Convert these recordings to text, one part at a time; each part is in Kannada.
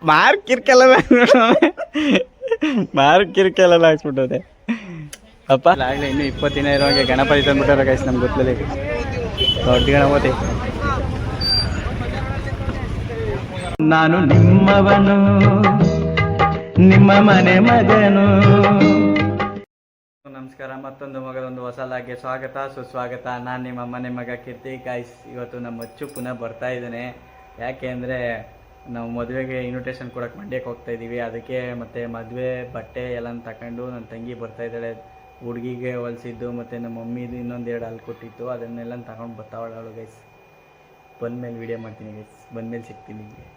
ಮಾರ್ ಕಿರ್ಕೆಲ್ಲ ಮಾರ್ ಕಿರ್ಕೆಲ್ಲ ಹಾಕ್ಸ್ಬಿಟ್ಟದೆ ಅಪ್ಪ ಆಗಲೇ ಇನ್ನೂ 20 ದಿನ ಇರೋಂಗೆ ಗಣಪತಿ ತಂದ್ಬಿಟ್ಟಾರ ಗೈಸ್ ನಮ್ಗೆ ಗೊತ್ತಲೇ ದೊಡ್ಡ ಗಣಪತಿ. ನಾನು ನಿಮ್ಮವನು ನಿಮ್ಮ ಮನೆ ಮಗನು. ನಮಸ್ಕಾರ, ಮತ್ತೊಂದು ಮಗದೊಂದು ಹೊಸ ಲಾಗ್ಗೆ ಸ್ವಾಗತ ಸುಸ್ವಾಗತ. ನಾನು ನಿಮ್ಮ ಮನೆ ಮಗ ಕೀರ್ತಿ. ಗೈಸ್ ಇವತ್ತು ನಮ್ಮ ಅಚ್ಚು ಪುನಃ ಬರ್ತಾ ಇದ್ದಾನೆ. ಯಾಕೆ ಅಂದರೆ ನಾವು ಮದುವೆಗೆ ಇನ್ವಿಟೇಷನ್ ಕೊಡೋಕೆ ಮಂಡ್ಯಕ್ಕೆ ಹೋಗ್ತಾ ಇದ್ದೀವಿ. ಅದಕ್ಕೆ ಮತ್ತು ಮದುವೆ ಬಟ್ಟೆ ಎಲ್ಲ ತಗೊಂಡು ನನ್ನ ತಂಗಿ ಬರ್ತಾ ಇದ್ದಾಳೆ. ಹುಡುಗಿಗೆ ಹೊಲಿಸಿದ್ದು ಮತ್ತು ನಮ್ಮ ಮಮ್ಮಿದು ಇನ್ನೊಂದೆರಡು ಅಲ್ಲಿ ಕೊಟ್ಟಿತ್ತು, ಅದನ್ನೆಲ್ಲ ತಗೊಂಡು ಬರ್ತಾವಳು ಗೈಸ್. ಬಂದಮೇಲೆ ವೀಡಿಯೋ ಮಾಡ್ತೀನಿ ಗೈಸ್, ಬಂದಮೇಲೆ ಸಿಗ್ತೀನಿ ನಿಮಗೆ.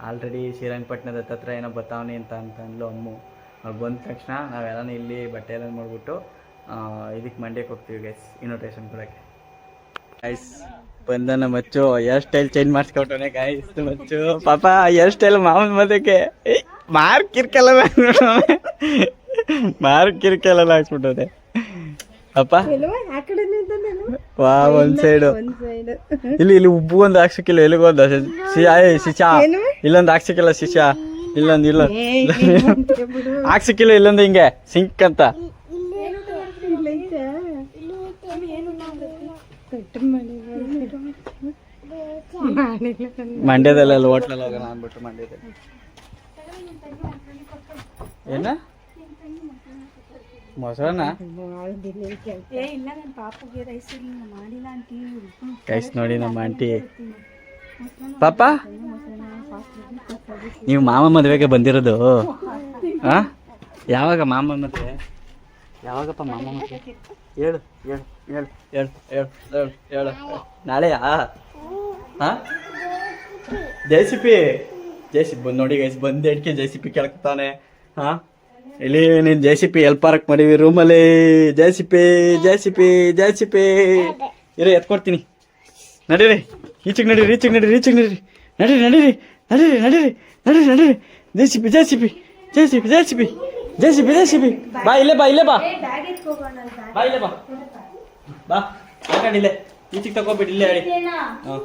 ಆಲ್ರೆಡಿ ಶ್ರೀರಂಗಪಟ್ಟಣದ ಹತ್ರ ಏನೋ ಬರ್ತಾವನಿ ಅಂತ ಅಂದ್ಲು ಅಮ್ಮು. ಅವ್ರು ಬಂದ ತಕ್ಷಣ ನಾವೆಲ್ಲನೂ ಇಲ್ಲಿ ಬಟ್ಟೆ ಎಲ್ಲ ಮಾಡಿಬಿಟ್ಟು ಇದಕ್ಕೆ ಮಂಡ್ಯಕ್ಕೆ ಹೋಗ್ತೀವಿ ಗೈಸ್ ಇನ್ವಿಟೇಷನ್ ಕೊಡೋಕ್ಕೆ. ಗೈಸ್ ಬಂದ ನಮ್ಮ ಮಚ್ಚು ಹೇರ್ ಸ್ಟೈಲ್ ಚೇಂಜ್ ಮಾಡಿಸ್ಕೊಟ್ಟವನೆ ಗೈಸ್. ಮಚ್ಚು ಪಾಪ ಹೇರ್ ಸ್ಟೈಲ್ ಮಾಮೂಲು ಮದಕ್ಕೆ ಮಾರ್ ಕಿರ್ಕೆಲ್ಲ ಮಾರ್ ಕಿರ್ಕೆಲ್ಲ ಹಾಕ್ಸ್ಬಿಟ್ಟದೆ ಅಪ್ಪ. ವಾ ಒಂದ್ ಸೈಡು ಇಲ್ಲಿ ಉಬ್ಬು ಒಂದು ಹಾಕ್ಸಕ್ಕಿಲ್ಲ, ಎಲ್ಲಿಗೊಂದು ಶಿಶಾ ಇಲ್ಲೊಂದು ಹಾಕ್ಸಕ್ಕಿಲ್ಲ, ಶಿಶಾ ಇಲ್ಲೊಂದು ಹಾಕ್ಸಕ್ಕಿಲ್ಲ, ಇಲ್ಲೊಂದು ಹಿಂಗೆ ಸಿಂಕ್ ಅಂತ. ಮಂಡ್ಯದಲ್ಲೆಲ್ಲ ಹೋಟ್ಲಲ್ಲಿ ಹೋಗೋಣ ಅಂದ್ಬಿಟ್ಟು ಮಂಡ್ಯದಲ್ಲಿ ಏನ ಮೊಸರನ್ನ ಗೈಸ್ ನೋಡಿ ನಮ್ಮ ಆಂಟಿ. ಪಾಪ ನೀವು ಮಾಮ ಮದುವೆಗೆ ಬಂದಿರೋದು? ಹಾಂ, ಯಾವಾಗ ಮಾಮ ಮದುವೆ? ಯಾವಾಗಪ್ಪ ಮಾಮ ಮದುವೆ? ಹೇಳು ಹೇಳು ಹೇಳು ಹೇಳು ಹೇಳು ಹೇಳು ಹೇಳು. ನಾಳೆಯಾ? ಹಾಂ, ಜೆ ಸಿ ಪಿ ಬಂದು ನೋಡಿ ಗೈಸ್, ಬಂದು ಎಡ್ಕೆ ಜೆ ಸಿ ಪಿ ಕೇಳ್ಕೊತಾನೆ. ಹಾಂ, ಇಲ್ಲಿ ನೀನು J C P L park ಮಾಡೀವಿ ರೂಮಲ್ಲಿ. ಜೆ ಸಿ ಪಿ ಇರೋ ಎತ್ಕೊಡ್ತೀನಿ. ನಡೀರಿ ಈಚೆಗೆ, ನಡೀರಿ ಈಚೆಗೆ, ನಡೀರಿ ಈಚೆಗೆ, ನಡೀರಿ ನಡೀರಿ ನಡೀರಿ ನಡೀರಿ ನಡೀರಿ ನಡೀರಿ ನಡೀರಿ. ಜೆ ಸಿ ಪಿ ಬಾ ಇಲ್ಲೇ ಬಾ ಇಲ್ಲೇ ಬಾ ಬಾ ಇಲ್ಲೇ ಬಾ ಬಾ ಯಾಕಂಡಿಲ್ಲೇ ಈಚೆಗೆ ತಗೋಬಿಟ್ಟು ಇಲ್ಲೇ ಹೇಳಿ. ಹಾಂ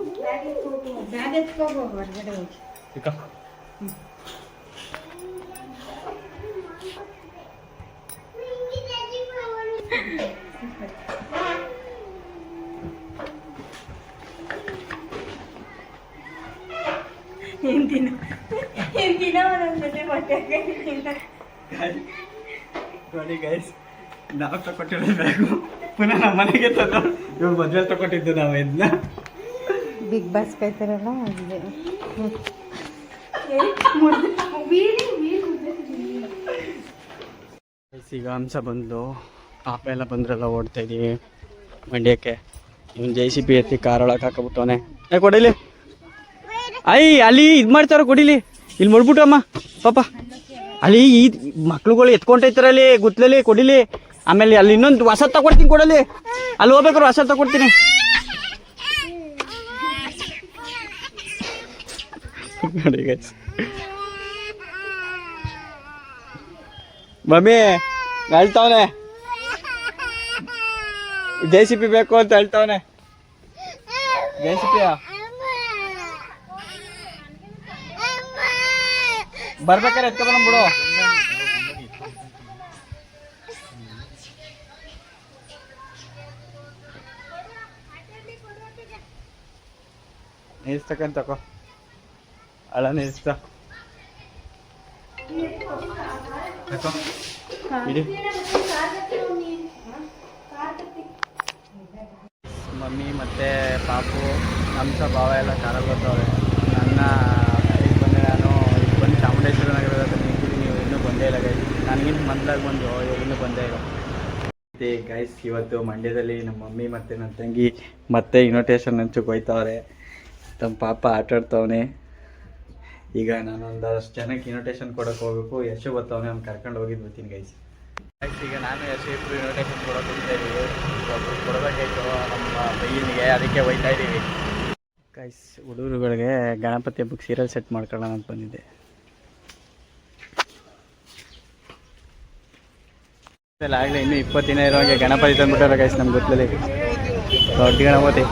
ನೋಡಿ ಗೈಸ್, ನಾವು ತಗೊಟ್ಟಿರೋ ಬ್ಯಾಗು ಪುನಃ ನಮ್ಮ ಮನೆಗೆ ತಂದು ಇವ್ರು ಮದುವೆ ತಗೊಟ್ಟಿದ್ದು ನಾವು ಇದನ್ನ. ಬಿಗ್ ಬಾಸ್ ಕಾಯ್ತಾರಲ್ಲ ಈಗ ಹಂಸ ಬಂದು ಪಾಪ ಎಲ್ಲ ಬಂದ್ರೆಲ್ಲ ಓಡ್ತಾ ಇದೀವಿ ಮಂಡ್ಯಕ್ಕೆ. ಇವ್ನು ಜೆ ಸಿ ಪಿ ಎತ್ತಿ ಕಾರೊಳಗೆ ಹಾಕಬಿಟ್ಟವನೆ. ಕೊಡಿಲಿ ಅಲ್ಲಿ ಇದು ಮಾಡ್ತಾರ, ಕೊಡಿಲಿ ಇಲ್ಲಿ ಮಾಡ್ಬಿಟ್ಟಮ್ಮ ಪಾಪ. ಅಲ್ಲಿ ಈ ಮಕ್ಳುಗಳು ಎತ್ಕೊಂಡೈತಾರ ಅಲ್ಲಿ ಗುತ್ತಲಲ್ಲಿ, ಕೊಡಿಲಿ. ಆಮೇಲೆ ಅಲ್ಲಿ ಇನ್ನೊಂದು ಹೊಸ ತಗೊಡ್ತೀನಿ, ಕೊಡಲಿ. ಅಲ್ಲಿ ಹೋಗ್ಬೇಕಾದ್ರೆ ಹೊಸ ತಗೊಡ್ತೀನಿ. ನೋಡಿ ಗೈಸ್, ಮಮ್ಮಿ ಹೇಳ್ತಾವನೆ ಜೆ ಸಿ ಪಿ ಬೇಕು ಅಂತ ಹೇಳ್ತಾವನೆ. ಜೆ ಸಿ ಪಿ ಬರ್ಬೇಕಾರೆ ಎತ್ಕೊಬರ ಬಿಡು. ನಿಲ್ಸ್ತಕ್ಕಂತ ತಕೋ, ಅಳ ನಿಲ್ಸ್ತ ಇಡಿ. ಮಮ್ಮಿ ಮತ್ತೆ ಪಾಪು ಹಂಸ ಭಾವ ಎಲ್ಲ ಕಾರಲ್ಲಿ ಬರ್ತಾವೆ. ನನ್ನ ಈಗ ಬಂದೆ, ನಾನು ಈಗ ಬಂದು ಚಾಮುಂಡೇಶ್ವರಿ ನಗರದ ನಿಂತಿದ್ದೀನಿ. ನೀವು ಇನ್ನೂ ಬಂದೇ ಇಲ್ಲ ಗೈಸ್, ನನಗಿಂತ ಮೊದಲಾಗಿ ಬಂದು ಇನ್ನೂ ಬಂದೇ ಇಲ್ಲ. ಮತ್ತು ಗೈಸ್ ಇವತ್ತು ಮಂಡ್ಯದಲ್ಲಿ ನಮ್ಮ ಮಮ್ಮಿ ಮತ್ತು ನನ್ನ ತಂಗಿ ಮತ್ತೆ ಇನ್ವಿಟೇಷನ್ ಹಂಚಕ್ಕೆ ಹೋಯ್ತವ್ರೆ. ತಮ್ಮ ಪಾಪ ಆಟಾಡ್ತವನೆ. ಈಗ ನಾನು ಒಂದಷ್ಟು ಜನಕ್ಕೆ ಇನ್ವಿಟೇಷನ್ ಕೊಡೋಕೆ ಹೋಗ್ಬೇಕು. ಯಶು ಬರ್ತಾವನೆ, ಅವ್ನು ಕರ್ಕೊಂಡು ಹೋಗಿದ್ದು ಬರ್ತೀನಿ ಗೈಸ್. ಈಗ ನಾನು ಯಶು ಇಬ್ಬರು ಇನ್ವಿಟೇಷನ್ ಕೊಡೋಕೆ ಹೋಗ್ತಾ ಇದ್ದೀವಿ. ಒಬ್ಬರು ಕೊಡಬೇಕಾಯ್ತು ನಮ್ಮ ಬೈಯನಿಗೆ, ಅದಕ್ಕೆ ಹೋಯ್ತಾ ಇದ್ದೀವಿ ಗೈಸ್. ಹುಡುಗರುಗಳಿಗೆ ಗಣಪತಿ ಹಬ್ಬಕ್ಕೆ ಸೀರಿಯಲ್ ಸೆಟ್ ಮಾಡ್ಕೊಳ್ಳೋಣ ಅಂತ ಬಂದಿದ್ದೆ. ಆಗಲೇ ಇನ್ನೂ 20 ದಿನ ಇರೋಂಗೆ ಗಣಪತಿ ತಂದ್ಬಿಟ್ಟಾರ ಗೈಸ್ ನಮ್ಗೆ ಗೊತ್ತಲೇ ದೊಡ್ಡ ಗಣಪತಿ.